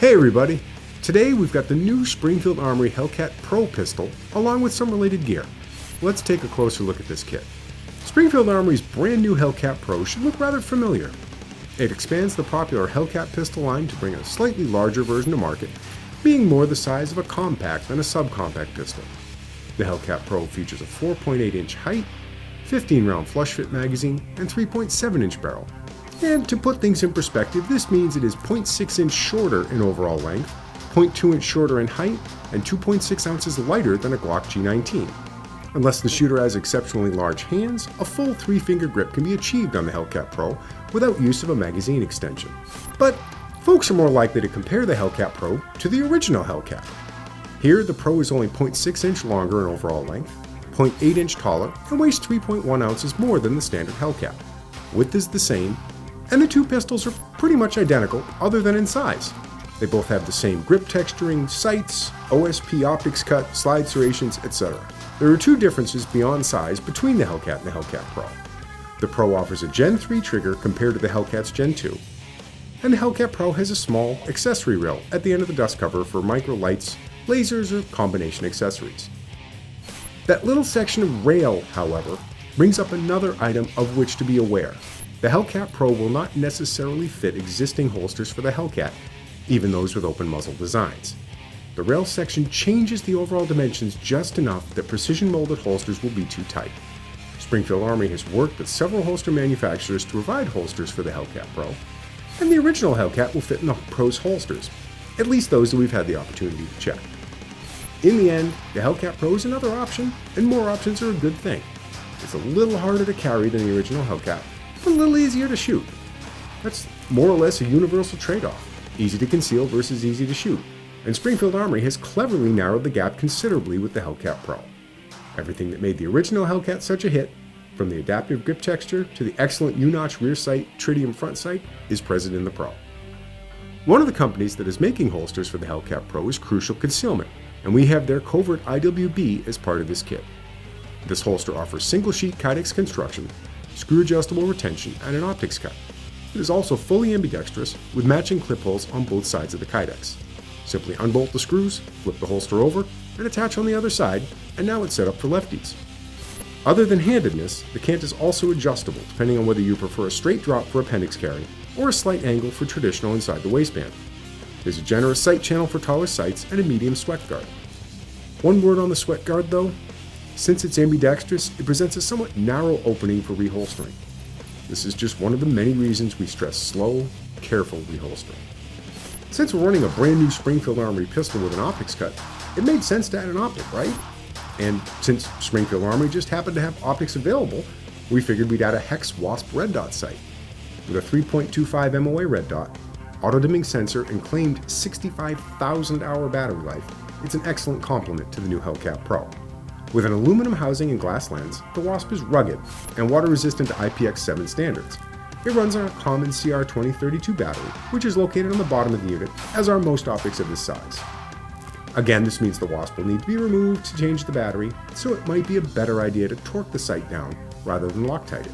Hey everybody! Today we've got the new Springfield Armory Hellcat Pro pistol along with some related gear. Let's take a closer look at this kit. Springfield Armory's brand new Hellcat Pro should look rather familiar. It expands the popular Hellcat pistol line to bring a slightly larger version to market, being more the size of a compact than a subcompact pistol. The Hellcat Pro features a 4.8-inch height, 15-round flush-fit magazine, and 3.7-inch barrel. And to put things in perspective, this means it is 0.6 inch shorter in overall length, 0.2 inch shorter in height, and 2.6 ounces lighter than a Glock G19. Unless the shooter has exceptionally large hands, a full 3-finger grip can be achieved on the Hellcat Pro without use of a magazine extension. But folks are more likely to compare the Hellcat Pro to the original Hellcat. Here, the Pro is only 0.6 inch longer in overall length, 0.8 inch taller, and weighs 3.1 ounces more than the standard Hellcat. Width is the same, and the two pistols are pretty much identical other than in size. They both have the same grip texturing, sights, OSP optics cut, slide serrations, etc. There are two differences beyond size between the Hellcat and the Hellcat Pro. The Pro offers a Gen 3 trigger compared to the Hellcat's Gen 2, and the Hellcat Pro has a small accessory rail at the end of the dust cover for micro lights, lasers, or combination accessories. That little section of rail, however, brings up another item of which to be aware. The Hellcat Pro will not necessarily fit existing holsters for the Hellcat, even those with open muzzle designs. The rail section changes the overall dimensions just enough that precision molded holsters will be too tight. Springfield Armory has worked with several holster manufacturers to provide holsters for the Hellcat Pro, and the original Hellcat will fit in the Pro's holsters, at least those that we've had the opportunity to check. In the end, the Hellcat Pro is another option, and more options are a good thing. It's a little harder to carry than the original Hellcat, but a little easier to shoot. That's more or less a universal trade-off. Easy to conceal versus easy to shoot. And Springfield Armory has cleverly narrowed the gap considerably with the Hellcat Pro. Everything that made the original Hellcat such a hit, from the adaptive grip texture to the excellent U-notch rear sight, tritium front sight, is present in the Pro. One of the companies that is making holsters for the Hellcat Pro is Crucial Concealment, and we have their Covert IWB as part of this kit. This holster offers single-sheet Kydex construction, screw-adjustable retention, and an optics cut. It is also fully ambidextrous with matching clip holes on both sides of the Kydex. Simply unbolt the screws, flip the holster over, and attach on the other side, and now it's set up for lefties. Other than handedness, the cant is also adjustable depending on whether you prefer a straight drop for appendix carry or a slight angle for traditional inside the waistband. There's a generous sight channel for taller sights and a medium sweat guard. One word on the sweat guard though. Since it's ambidextrous, it presents a somewhat narrow opening for reholstering. This is just one of the many reasons we stress slow, careful reholstering. Since we're running a brand new Springfield Armory pistol with an optics cut, it made sense to add an optic, right? And since Springfield Armory just happened to have optics available, we figured we'd add a Hex Wasp red dot sight. With a 3.25 MOA red dot, auto-dimming sensor, and claimed 65,000 hour battery life, it's an excellent complement to the new Hellcat Pro. With an aluminum housing and glass lens, the Wasp is rugged and water-resistant to IPX7 standards. It runs on a common CR2032 battery, which is located on the bottom of the unit, as are most optics of this size. Again, this means the Wasp will need to be removed to change the battery, so it might be a better idea to torque the sight down rather than Loctite it.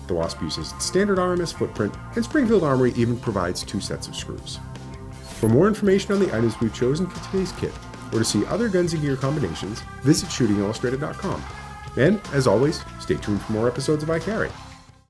The Wasp uses its standard RMS footprint, and Springfield Armory even provides 2 sets of screws. For more information on the items we've chosen for today's kit, or to see other guns and gear combinations, visit shootingillustrated.com. And, as always, stay tuned for more episodes of I Carry.